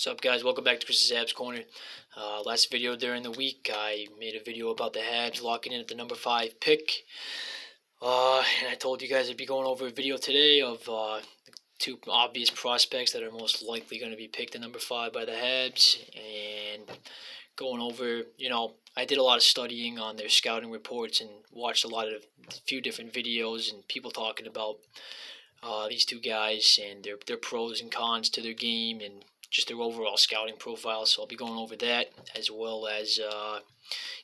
What's up, guys? Welcome back to Chris's Habs Corner. Last video during the week, I made a video about the Habs locking in at the number 5 pick. And I told you guys I'd be going over a video today of two obvious prospects that are most likely going to be picked at number 5 by the Habs. And going over, I did a lot of studying on their scouting reports and watched a few different videos and people talking about these two guys and their pros and cons to their game and just their overall scouting profile. So I'll be going over that as well as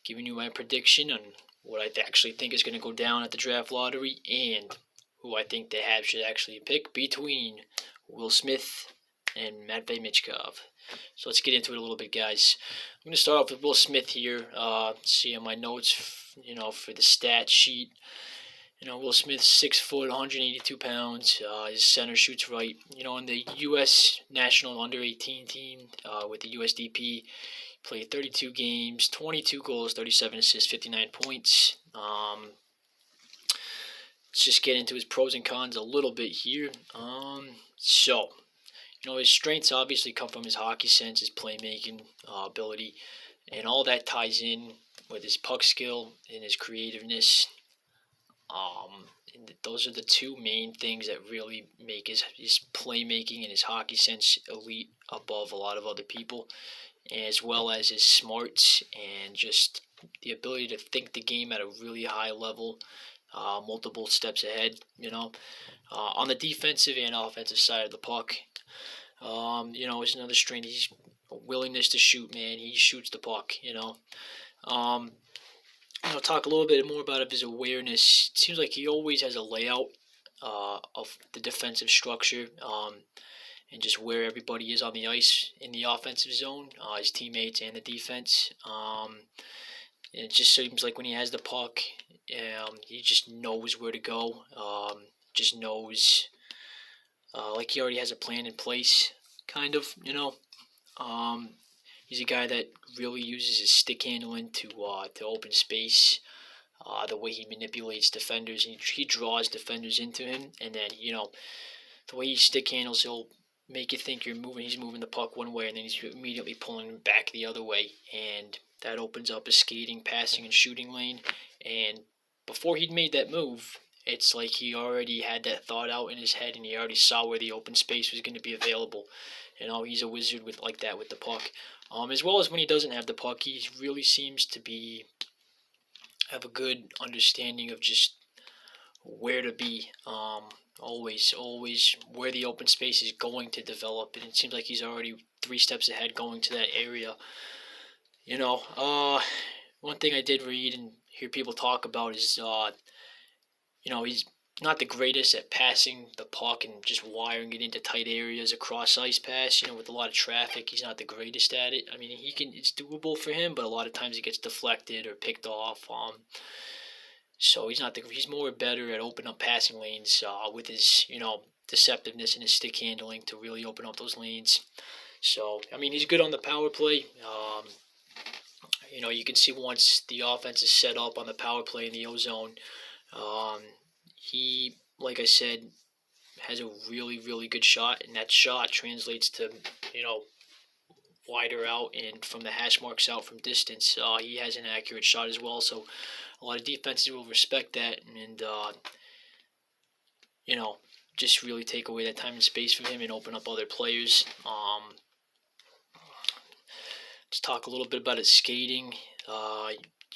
giving you my prediction on what I actually think is going to go down at the draft lottery and who I think the Habs should actually pick between Will Smith and Mitchkov. So let's get into it a little bit, guys. I'm going to start off with Will Smith here. See on my notes, for the stat sheet. Will Smith's 6 foot, 182 pounds. His center shoots right. In the U.S. National Under-18 team with the USDP, played 32 games, 22 goals, 37 assists, 59 points. Let's just get into his pros and cons a little bit here. His strengths obviously come from his hockey sense, his playmaking ability, and all that ties in with his puck skill and his creativeness. And those are the two main things that really make his playmaking and his hockey sense elite above a lot of other people, as well as his smarts and just the ability to think the game at a really high level, multiple steps ahead, on the defensive and offensive side of the puck. Is another strength. He's a willingness to shoot, man. He shoots the puck, talk a little bit more about his awareness. It seems like he always has a layout of the defensive structure and just where everybody is on the ice in the offensive zone, his teammates and the defense. It just seems like when he has the puck, he just knows where to go. Just knows, like he already has a plan in place, kind of, He's a guy that really uses his stick handling to open space. The way he manipulates defenders, he draws defenders into him, and then the way he stick handles, he'll make you think he's moving the puck one way, and then he's immediately pulling him back the other way, and that opens up a skating, passing, and shooting lane. And before he'd made that move, it's like he already had that thought out in his head, and he already saw where the open space was going to be available. He's a wizard with the puck. As well as when he doesn't have the puck, he really seems to have a good understanding of just where to be. Always where the open space is going to develop, and it seems like he's already 3 steps ahead going to that area. One thing I did read and hear people talk about is, he's not the greatest at passing the puck and just wiring it into tight areas across ice pass. With a lot of traffic, he's not the greatest at it. I mean, it's doable for him, but a lot of times it gets deflected or picked off. So he's more better at opening up passing lanes with his, deceptiveness and his stick handling to really open up those lanes. So, he's good on the power play. You can see once the offense is set up on the power play in the O-zone, he, like I said, has a really, really good shot, and that shot translates to, wider out and from the hash marks out from distance. He has an accurate shot as well, so a lot of defenses will respect that and, just really take away that time and space from him and open up other players. Let's talk a little bit about his skating.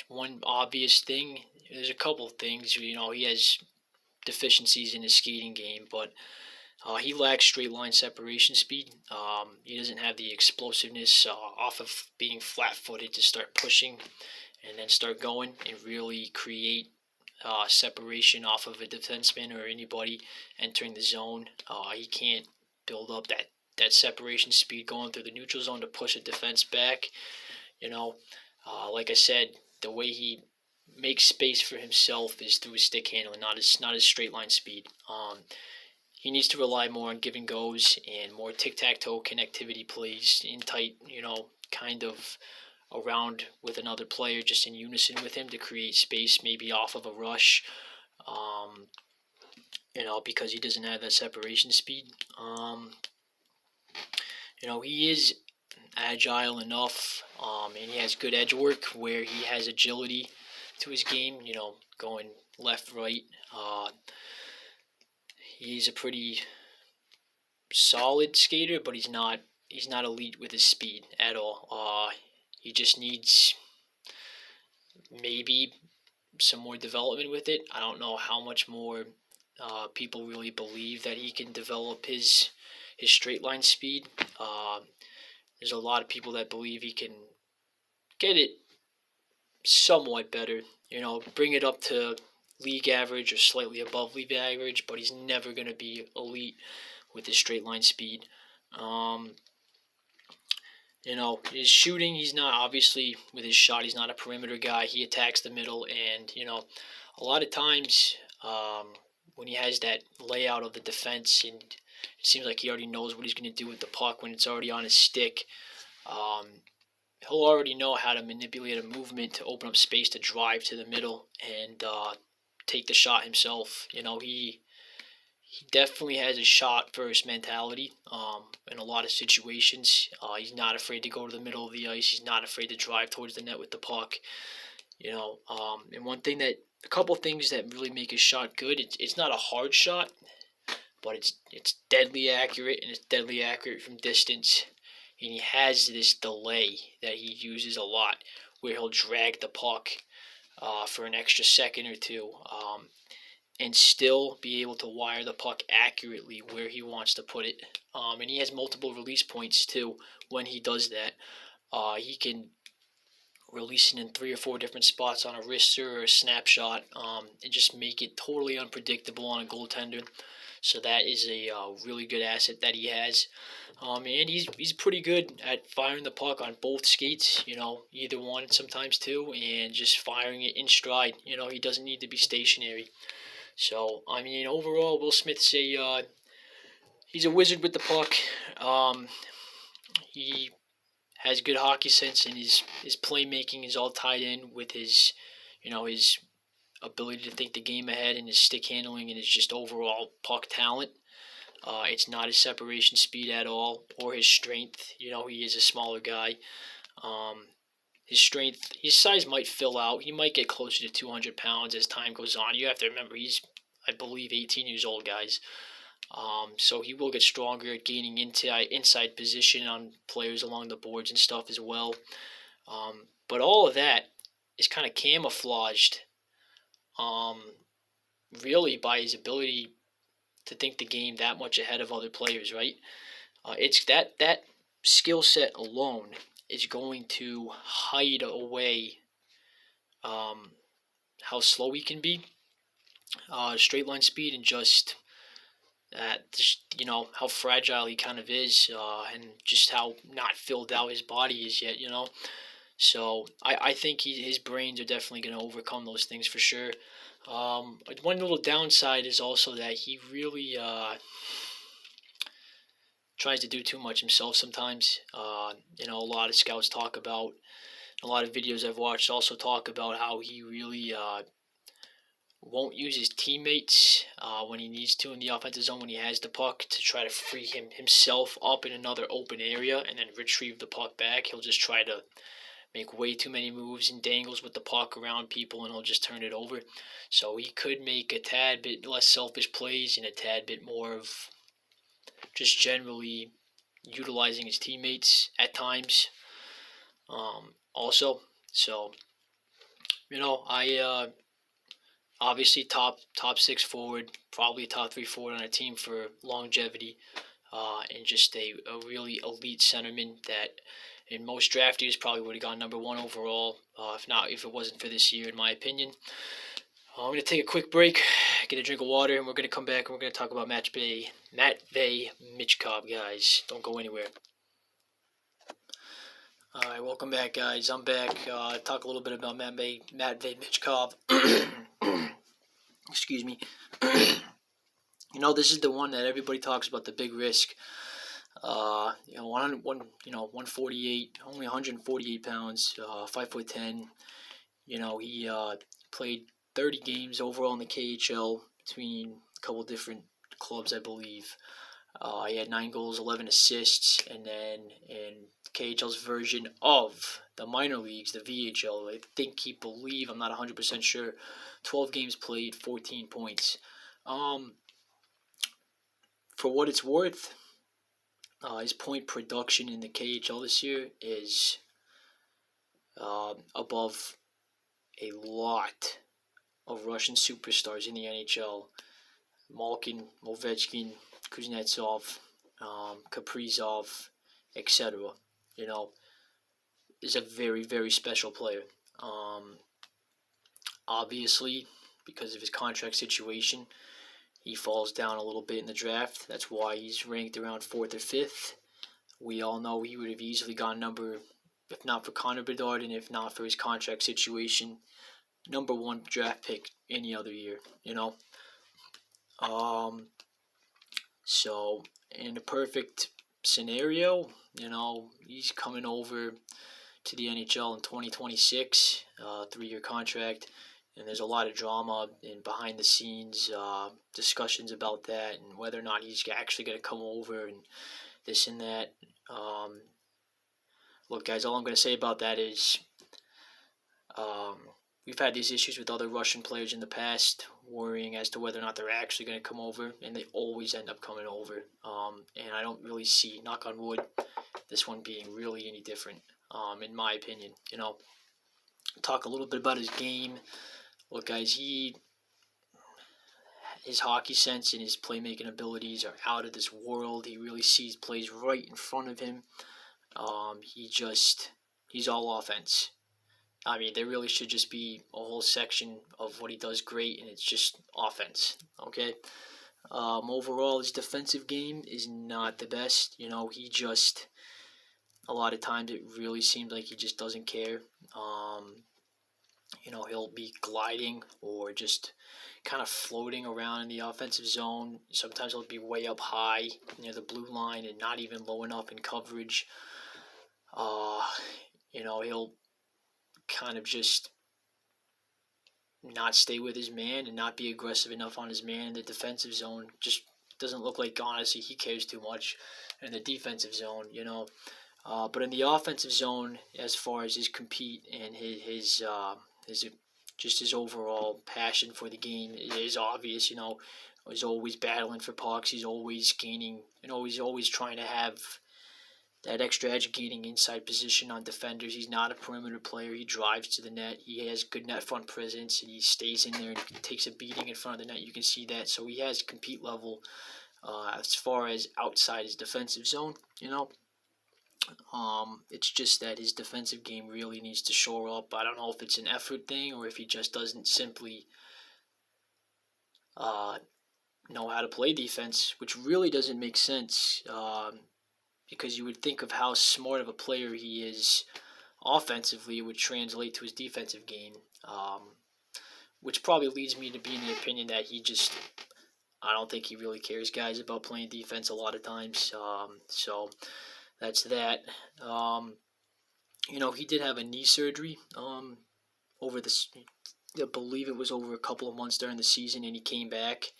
One obvious thing, there's a couple of things, he has deficiencies in his skating game, but he lacks straight line separation speed. He doesn't have the explosiveness off of being flat-footed to start pushing and then start going and really create separation off of a defenseman or anybody entering the zone. He can't build up that separation speed going through the neutral zone to push a defense back. Like I said, the way he makes space for himself is through his stick handling, not his straight line speed. He needs to rely more on give and goes and more tic-tac-toe connectivity plays in tight, kind of around with another player just in unison with him to create space maybe off of a rush, because he doesn't have that separation speed. He is agile enough, and he has good edge work where he has agility to his game. Going left, right. He's a pretty solid skater, but he's not elite with his speed at all. He just needs maybe some more development with it. I don't know how much more people really believe that he can develop his straight line speed. There's a lot of people that believe he can get it somewhat better. Bring it up to league average or slightly above league average, but he's never going to be elite with his straight line speed. His shooting, he's not, obviously, with his shot, he's not a perimeter guy. He attacks the middle, and, a lot of times when he has that layout of the defense, and it seems like he already knows what he's going to do with the puck when it's already on his stick, he'll already know how to manipulate a movement to open up space to drive to the middle and take the shot himself. He definitely has a shot first mentality in a lot of situations. He's not afraid to go to the middle of the ice. He's not afraid to drive towards the net with the puck. And a couple things that really make his shot good. It's not a hard shot, but it's deadly accurate, and it's deadly accurate from distance. And he has this delay that he uses a lot, where he'll drag the puck for an extra second or two, and still be able to wire the puck accurately where he wants to put it. And he has multiple release points too when he does that. He can release it in 3 or 4 different spots on a wrister or a snapshot, and just make it totally unpredictable on a goaltender. So that is a really good asset that he has. And he's pretty good at firing the puck on both skates, either one, sometimes two, and just firing it in stride. He doesn't need to be stationary. So, overall, Will Smith's he's a wizard with the puck. He has good hockey sense, and his playmaking is all tied in with his ability to think the game ahead, and his stick handling, and his just overall puck talent. It's not his separation speed at all, or his strength. He is a smaller guy. His strength, his size might fill out. He might get closer to 200 pounds as time goes on. You have to remember, he's, I believe, 18 years old, guys. So he will get stronger at gaining inside position on players along the boards and stuff as well. But all of that is kind of camouflaged, really, by his ability to think the game that much ahead of other players, right? It's that skill set alone is going to hide away how slow he can be, straight line speed, and just how fragile he kind of is, and just how not filled out his body is yet. So I think his brains are definitely going to overcome those things for sure. One little downside is also that he really tries to do too much himself sometimes. A lot of scouts talk about, a lot of videos I've watched also talk about how he really won't use his teammates when he needs to in the offensive zone when he has the puck, to try to free himself up in another open area and then retrieve the puck back. He'll just try to make way too many moves and dangles with the puck around people, and he'll just turn it over. So he could make a tad bit less selfish plays and a tad bit more of just generally utilizing his teammates at times. Also, so I obviously top 6 forward, probably a top 3 forward on a team for longevity, and just a really elite centerman that in most draft years probably would have gone number 1 overall, if it wasn't for this year, in my opinion. I'm going to take a quick break, get a drink of water, and we're going to come back and we're going to talk about Matvei Mitchkov, guys. Don't go anywhere. All right, welcome back, guys. I'm back. Talk a little bit about Matvei Mitchkov. Excuse me. This is the one that everybody talks about, the big risk. 148, only 148 pounds, 5'10". He played 30 games overall in the KHL between a couple different clubs, I believe. He had 9 goals, 11 assists, and then in KHL's version of the minor leagues, the VHL, I'm not 100% sure, 12 games played, 14 points. For what it's worth, his point production in the KHL this year is above a lot of Russian superstars in the NHL. Malkin, Ovechkin, Kuznetsov, Kaprizov, etc. Is a very, very special player. Obviously, because of his contract situation, he falls down a little bit in the draft. That's why he's ranked around 4th or 5th. We all know he would have easily gone number, if not for Connor Bedard and if not for his contract situation, number 1 draft pick any other year, So, in a perfect scenario, he's coming over to the NHL in 2026, 3-year contract, and there's a lot of drama and behind the scenes discussions about that and whether or not he's actually going to come over and this and that. Look, guys, all I'm going to say about that is we've had these issues with other Russian players in the past, worrying as to whether or not they're actually going to come over, and they always end up coming over. And I don't really see, knock on wood, this one being really any different, in my opinion. Talk a little bit about his game. Look, guys, his hockey sense and his playmaking abilities are out of this world. He really sees plays right in front of him. He's all offense. I mean, there really should just be a whole section of what he does great, and it's just offense, okay? Overall, his defensive game is not the best. A lot of times it really seems like he just doesn't care. He'll be gliding or just kind of floating around in the offensive zone. Sometimes he'll be way up high near the blue line and not even low enough in coverage. He'll kind of just not stay with his man and not be aggressive enough on his man in the defensive zone. Just doesn't look like, honestly, he cares too much in the defensive zone, But in the offensive zone, as far as his compete and his overall passion for the game is obvious. He's always battling for pucks. He's always gaining, he's always trying to have that extra edge, gaining inside position on defenders. He's not a perimeter player. He drives to the net. He has good net front presence, and he stays in there and takes a beating in front of the net. You can see that. So he has compete level as far as outside his defensive zone, It's just that his defensive game really needs to shore up. I don't know if it's an effort thing or if he just doesn't simply know how to play defense, which really doesn't make sense because you would think of how smart of a player he is offensively, it would translate to his defensive game, which probably leads me to be in the opinion that I don't think he really cares, guys, about playing defense a lot of times. So that's that. He did have a knee surgery over this. I believe it was over a couple of months during the season, and he came back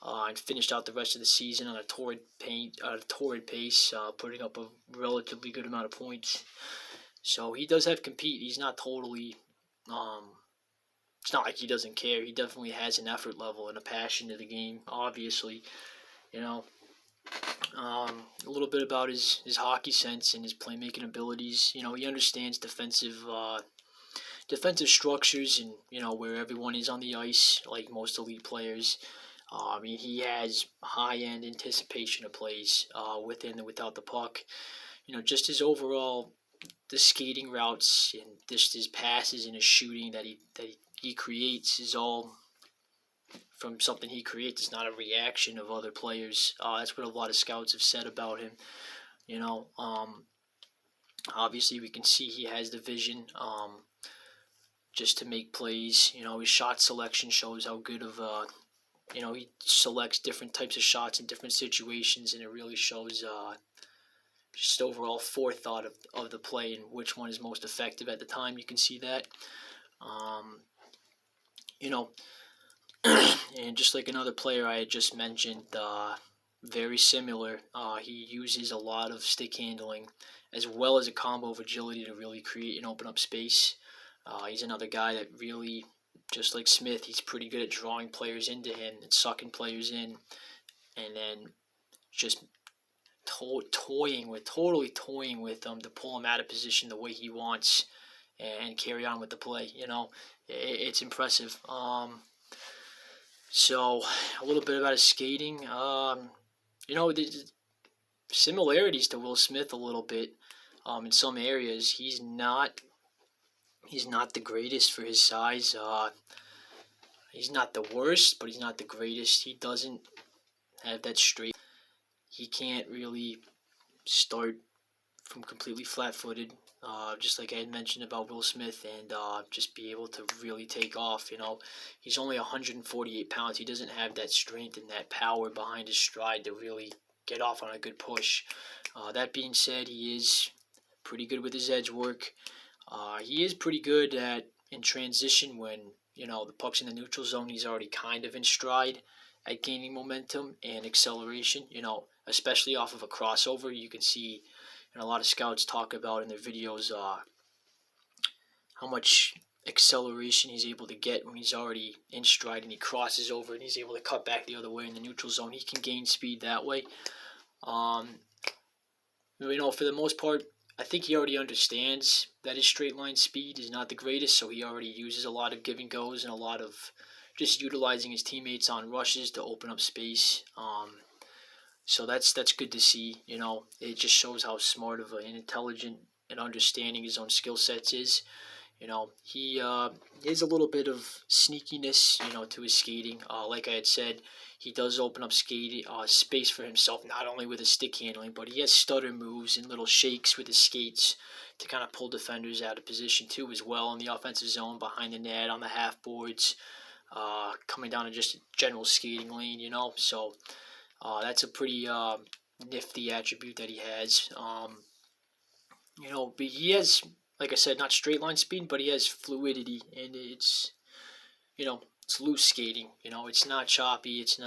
and finished out the rest of the season on a torrid pace, putting up a relatively good amount of points. So he does have compete. He's not totally. It's not like he doesn't care. He definitely has an effort level and a passion to the game. Obviously, a little bit about his hockey sense and his playmaking abilities. He understands defensive structures and where everyone is on the ice, like most elite players. He has high-end anticipation of plays within and without the puck. Just his overall the skating routes and just his passes and his shooting that he creates is all from something he creates. It's not a reaction of other players. That's what a lot of scouts have said about him. Obviously we can see he has the vision just to make plays. His shot selection shows how good of he selects different types of shots in different situations, and it really shows just overall forethought of the play and which one is most effective at the time. You can see that. And just like another player I had just mentioned, very similar. He uses a lot of stick handling as well as a combo of agility to really create and open up space. He's another guy that really, just like Smith, he's pretty good at drawing players into him and sucking players in, and then just totally toying with them to pull him out of position the way he wants and carry on with the play. It's impressive. So a little bit about his skating. The similarities to Will Smith a little bit. In some areas, he's not the greatest for his size. He's not the worst, but he's not the greatest. He doesn't have that straight. He can't really start from completely flat-footed, just like I had mentioned about Will Smith, and just be able to really take off. He's only 148 pounds. He doesn't have that strength and that power behind his stride to really get off on a good push. That being said, he is pretty good with his edge work. He is pretty good in transition when the puck's in the neutral zone. He's already kind of in stride at gaining momentum and acceleration. Especially off of a crossover, you can see, and a lot of scouts talk about in their videos how much acceleration he's able to get when he's already in stride and he crosses over and he's able to cut back the other way in the neutral zone. He can gain speed that way. For the most part, I think he already understands that his straight line speed is not the greatest, so he already uses a lot of give and goes and a lot of just utilizing his teammates on rushes to open up space. So that's good to see. It just shows how smart of an intelligent and understanding his own skill sets is. He is a little bit of sneakiness, to his skating. Like I had said, he does open up space for himself, not only with his stick handling, but he has stutter moves and little shakes with his skates to kind of pull defenders out of position too, as well in the offensive zone, behind the net, on the half boards, coming down to just a general skating lane. So that's a pretty nifty attribute that he has. But he has, like I said, not straight line speed, but he has fluidity, and it's loose skating. It's not choppy. It's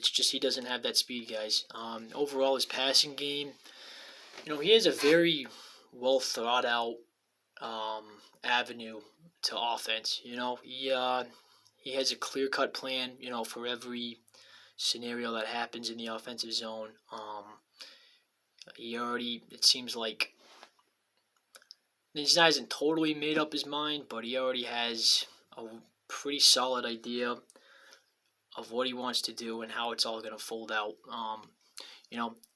just he doesn't have that speed, guys. Overall, his passing game, he has a very well thought out avenue to offense. He has a clear cut plan. For every scenario that happens in the offensive zone. It seems like he hasn't totally made up his mind, but he already has a pretty solid idea of what he wants to do and how it's all going to fold out.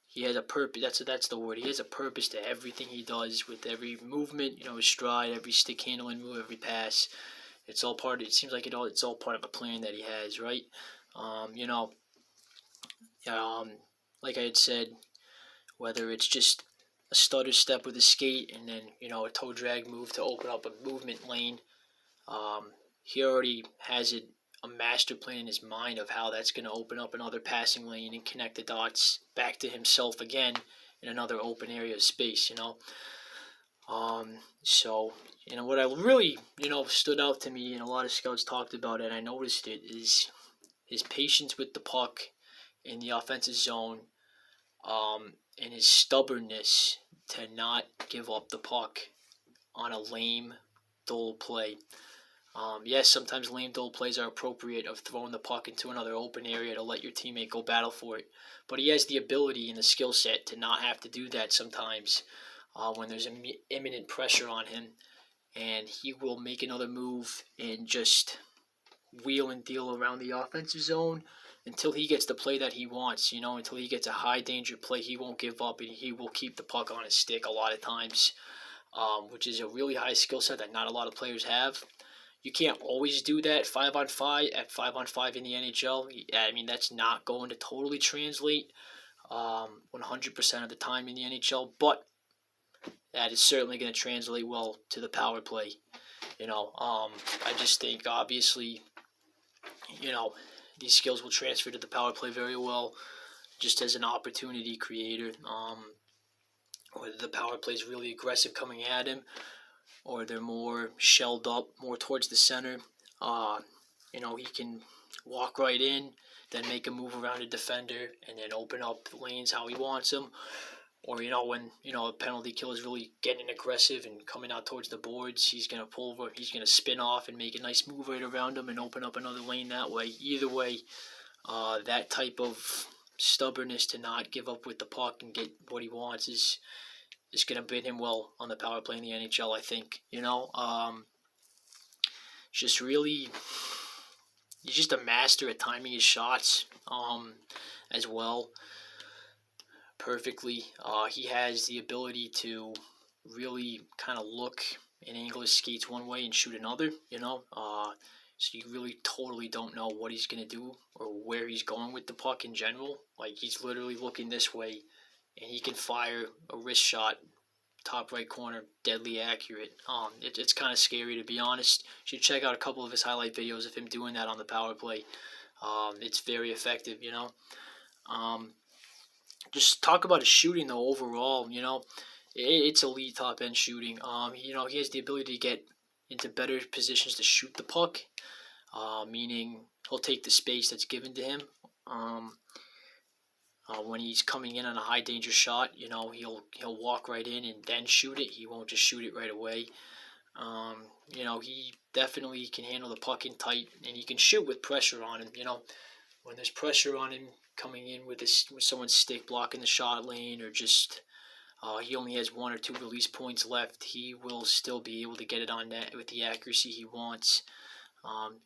He has a purpose. That's the word. He has a purpose to everything he does with every movement. His stride, every stick handling move, every pass. It's all part. It seems like it's all part of a plan that he has, right? Like I had said, whether it's just a stutter step with a skate and then a toe drag move to open up a movement lane, he already has a master plan in his mind of how that's going to open up another passing lane and connect the dots back to himself again in another open area of space. So what I really stood out to me, and a lot of scouts talked about it, and I noticed it, is his patience with the puck in the offensive zone, and his stubbornness to not give up the puck on a lame, dull play. Yes, sometimes lame, dull plays are appropriate of throwing the puck into another open area to let your teammate go battle for it. But he has the ability and the skill set to not have to do that sometimes when there's imminent pressure on him. And he will make another move and just wheel and deal around the offensive zone until he gets the play that he wants, until he gets a high danger play. He won't give up, and he will keep the puck on his stick a lot of times, which is a really high skill set that not a lot of players have. You can't always do that 5-on-5 in the NHL. I mean, that's not going to totally translate 100% of the time in the NHL, but that is certainly going to translate well to the power play. I just think, obviously, these skills will transfer to the power play very well, just as an opportunity creator. Whether the power play is really aggressive coming at him, or they're more shelled up, more towards the center. He can walk right in, then make a move around a defender and then open up lanes how he wants them. Or, when, a penalty kill is really getting aggressive and coming out towards the boards, he's going to pull over, he's going to spin off and make a nice move right around him and open up another lane that way. Either way, that type of stubbornness to not give up with the puck and get what he wants is going to bid him well on the power play in the NHL, I think. Just really, he's just a master at timing his shots as well perfectly. He has the ability to really kind of look and angle his skates one way and shoot another, so you really totally don't know what he's going to do or where he's going with the puck in general. Like, he's literally looking this way and he can fire a wrist shot top right corner, deadly accurate. It's kind of scary, to be honest. You should check out a couple of his highlight videos of him doing that on the power play. It's very effective, Just talk about his shooting, though, overall, it's elite top-end shooting. He has the ability to get into better positions to shoot the puck, meaning he'll take the space that's given to him. When he's coming in on a high danger shot, he'll walk right in and then shoot it. He won't just shoot it right away. He definitely can handle the puck in tight, and he can shoot with pressure on him. When there's pressure on him coming in with someone's stick blocking the shot lane, or just he only has 1 or 2 release points left, he will still be able to get it on net with the accuracy he wants.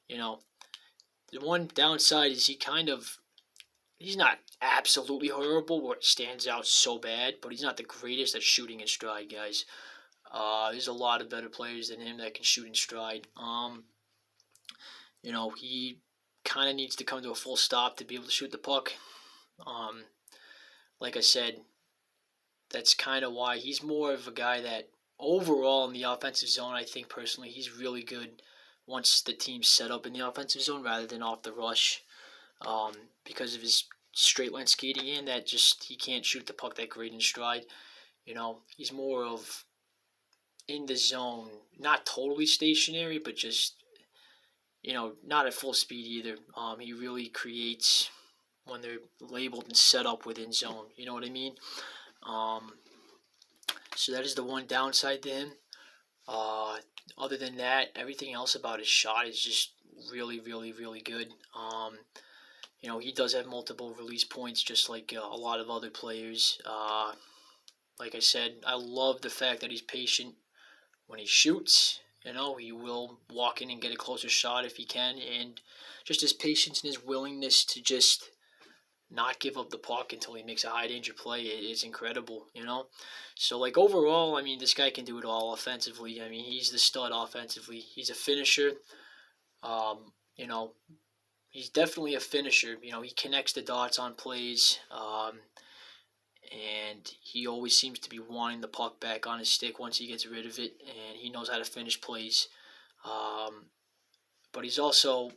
The one downside is he's not absolutely horrible where it stands out so bad, but he's not the greatest at shooting in stride, guys. There's a lot of better players than him that can shoot in stride. He kind of needs to come to a full stop to be able to shoot the puck. Like I said, that's kind of why he's more of a guy that overall in the offensive zone, I think personally, he's really good once the team's set up in the offensive zone rather than off the rush. Because of his straight line skating and that he can't shoot the puck that great in stride. He's more of in the zone, not totally stationary, but just, not at full speed either. He really creates when they're labeled and set up within zone. You know what I mean? So that is the one downside to him. Other than that, everything else about his shot is just really, really, really good. He does have multiple release points, just like a lot of other players. Like I said, I love the fact that he's patient when he shoots. He will walk in and get a closer shot if he can, and just his patience and his willingness to just not give up the puck until he makes a high danger play is incredible. So overall, this guy can do it all offensively. He's the stud offensively. He's a finisher. He's definitely a finisher. He connects the dots on plays, and he always seems to be wanting the puck back on his stick once he gets rid of it, and he knows how to finish plays. But he's also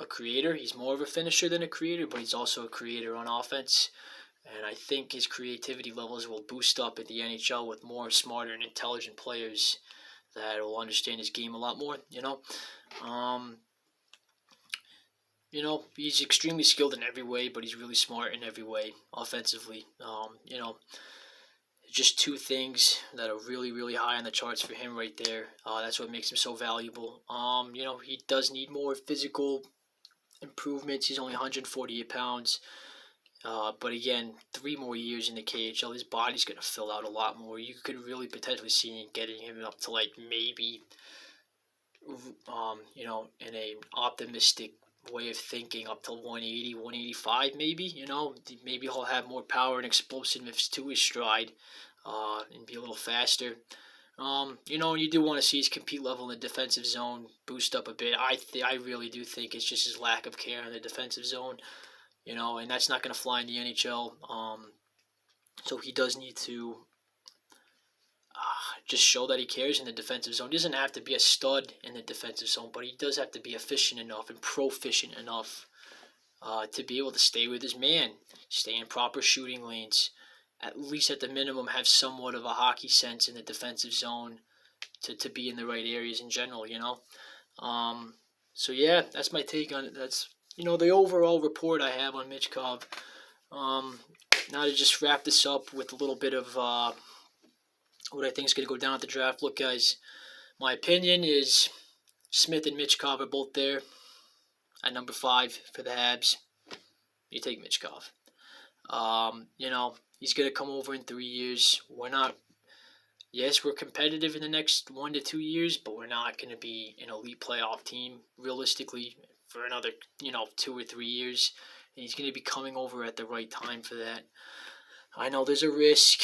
a creator. He's more of a finisher than a creator, but he's also a creator on offense. And I think his creativity levels will boost up at the NHL with more smarter and intelligent players that will understand his game a lot more, he's extremely skilled in every way, but he's really smart in every way offensively. Just 2 things that are really, really high on the charts for him right there. That's what makes him so valuable. He does need more physical improvements. He's only 148 pounds. But again, 3 more years in the KHL, his body's going to fill out a lot more. You could really potentially see getting him up to maybe, in an optimistic way of thinking, up to 180, 185 maybe. Maybe he'll have more power and explosiveness to his stride and be a little faster. You do want to see his compete level in the defensive zone boost up a bit. I really do think it's just his lack of care in the defensive zone, and that's not going to fly in the NHL. So he does need to just show that he cares in the defensive zone. He doesn't have to be a stud in the defensive zone, but he does have to be efficient enough and proficient enough to be able to stay with his man, stay in proper shooting lanes, at least at the minimum have somewhat of a hockey sense in the defensive zone to be in the right areas in general, So yeah, that's my take on it. That's the overall report I have on Mitchkov. Now to just wrap this up with a little bit of what I think is going to go down at the draft. Look, guys, my opinion is Smith and Mitchkov are both there at number 5 for the Habs. You take Mitchkov. He's going to come over in 3 years. Yes, we're competitive in the next 1 to 2 years, but we're not going to be an elite playoff team realistically for another, 2 or 3 years. And he's going to be coming over at the right time for that. I know there's a risk,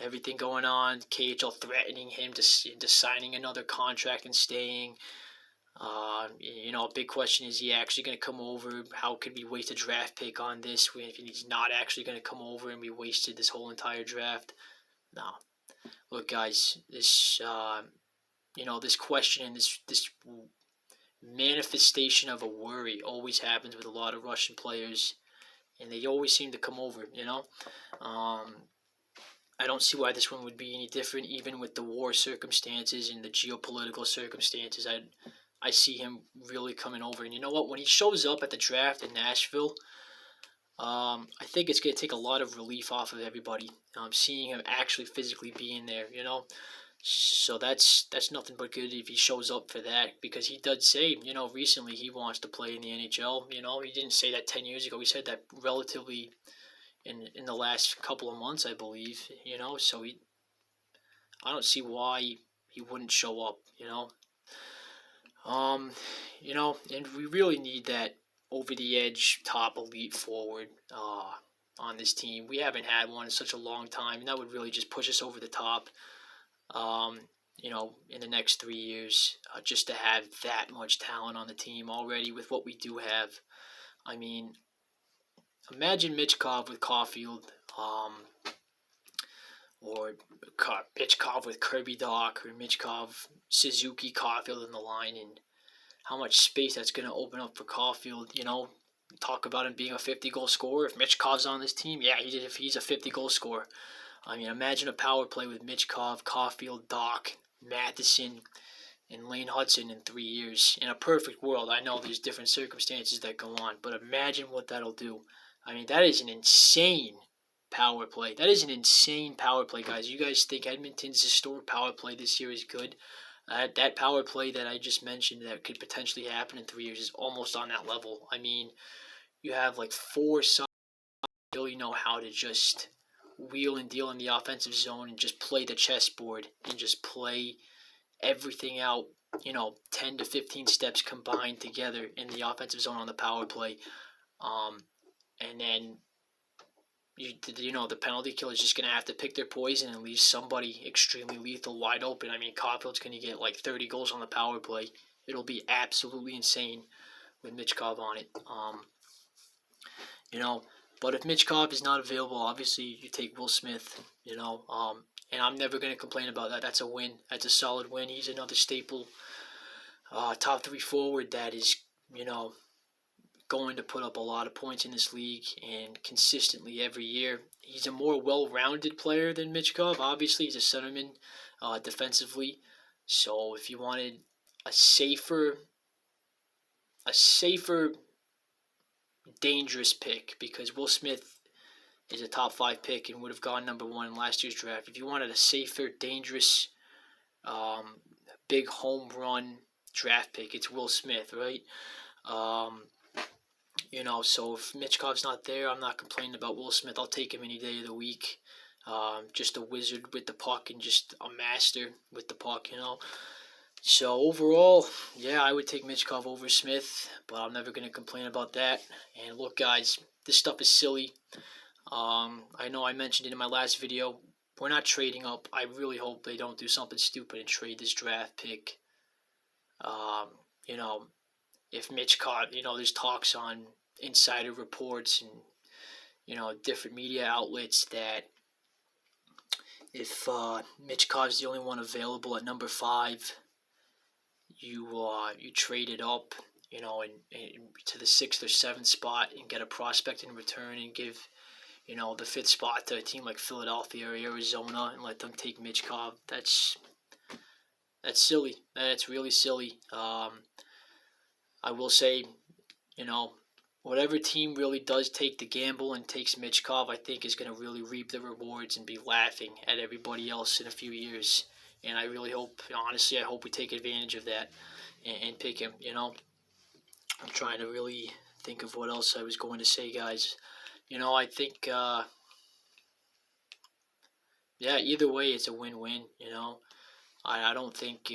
everything going on, KHL threatening him into signing another contract and staying. A big question is he actually going to come over? How could we waste a draft pick on this if he's not actually going to come over and we wasted this whole entire draft? No. Look, guys, this this question and this manifestation of a worry always happens with a lot of Russian players, and they always seem to come over. I don't see why this one would be any different, even with the war circumstances and the geopolitical circumstances. I see him really coming over. And you know what? When he shows up at the draft in Nashville, I think it's going to take a lot of relief off of everybody, seeing him actually physically being there, So that's nothing but good if he shows up for that, because he did say, recently he wants to play in the NHL. He didn't say that 10 years ago. He said that relatively in the last couple of months, I believe, So I don't see why he wouldn't show up, and we really need that over-the-edge top elite forward on this team. We haven't had one in such a long time, and that would really just push us over the top, in the next 3 years, just to have that much talent on the team already with what we do have. I mean, imagine Mitchkov with Caulfield, or Mitchkov with Kirby Doc, or Mitchkov, Suzuki, Caulfield in the line, and how much space that's going to open up for Caulfield. Talk about him being a 50-goal scorer. If Mitchkov's on this team, yeah, he's a 50-goal scorer. I mean, imagine a power play with Mitchkov, Caulfield, Doc, Matheson, and Lane Hudson in 3 years. In a perfect world, I know there's different circumstances that go on, but imagine what that'll do. I mean, that is an insane power play. That is an insane power play, guys. You guys think Edmonton's historic power play this year is good? That power play that I just mentioned that could potentially happen in 3 years is almost on that level. I mean, you have like 4 sides that really know how to just wheel and deal in the offensive zone and just play the chessboard and just play everything out, 10 to 15 steps combined together in the offensive zone on the power play. And then the penalty killer is just going to have to pick their poison and leave somebody extremely lethal wide open. I mean, Caulfield's going to get like 30 goals on the power play. It'll be absolutely insane with Mitchkov on it. But if Mitchkov is not available, obviously you take Will Smith, and I'm never going to complain about that. That's a win. That's a solid win. He's another staple top 3 forward that is, going to put up a lot of points in this league and consistently every year. He's a more well-rounded player than Mitchkov. Obviously, he's a centerman defensively. So if you wanted a safer, dangerous pick, because Will Smith is a top 5 pick and would have gone number 1 in last year's draft. If you wanted a safer, dangerous, big home run draft pick, it's Will Smith, right? So if Mitchkov's not there, I'm not complaining about Will Smith. I'll take him any day of the week. Just a wizard with the puck and just a master with the puck, So overall, yeah, I would take Mitchkov over Smith, but I'm never going to complain about that. And look, guys, this stuff is silly. I know I mentioned it in my last video. We're not trading up. I really hope they don't do something stupid and trade this draft pick. If Mitchkov, there's talks on insider reports and, different media outlets that if Mitchkov's the only one available at number 5, you trade it up, and to the 6th or 7th spot and get a prospect in return and give, the 5th spot to a team like Philadelphia or Arizona and let them take Mitchkov. That's silly. That's really silly. I will say you know, whatever team really does take the gamble and takes Mitchkov, I think is going to really reap the rewards and be laughing at everybody else in a few years. And I really hope, honestly, I hope we take advantage of that and pick him. I'm trying to really think of what else I was going to say, guys. I think, yeah, either way, it's a win-win. I don't think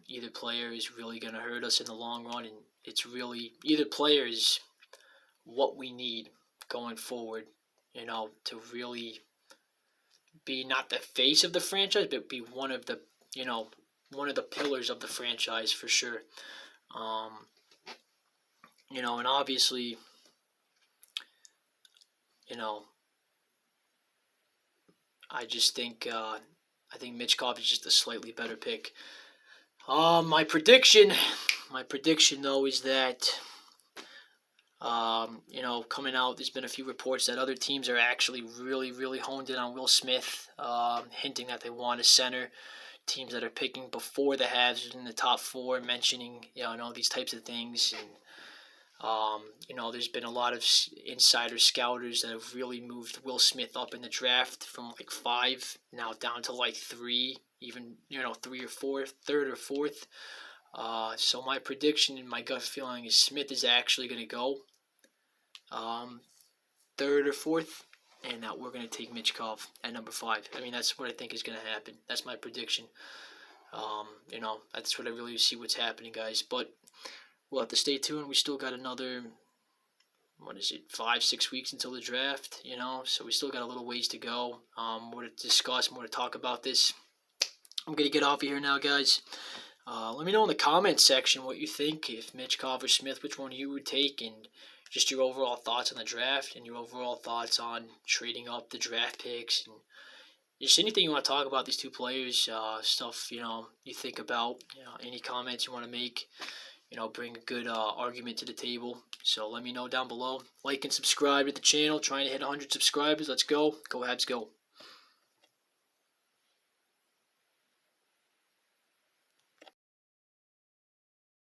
either player is really going to hurt us in the long run, and it's really either player is what we need going forward, to really be not the face of the franchise, but be one of the pillars of the franchise for sure. And obviously, you know, I just think I think Mitchkov is just a slightly better pick. My prediction though is that coming out, there's been a few reports that other teams are actually really, really honed in on Will Smith, hinting that they want a center. Teams that are picking before the Habs in the top four, mentioning these types of things, and there's been a lot of insider scouters that have really moved Will Smith up in the draft from like 5 now down to like 3, even 3 or 4, third or fourth. So my prediction and my gut feeling is Smith is actually going to go third or fourth, and we're going to take Mitchkov at number 5. I mean, that's what I think is going to happen. That's my prediction. That's what I really see what's happening, guys. But we'll have to stay tuned. We still got another, 5-6 weeks until the draft, so we still got a little ways to go. More to discuss, more to talk about this. I'm going to get off of here now, guys. Let me know in the comments section what you think, if Mitchkov or Smith, which one you would take, and just your overall thoughts on the draft and your overall thoughts on trading up the draft picks, and just anything you want to talk about these two players, stuff, you think about, any comments you want to make, bring a good argument to the table. So let me know down below. Like and subscribe to the channel, trying to hit 100 subscribers. Let's go. Go Habs, go.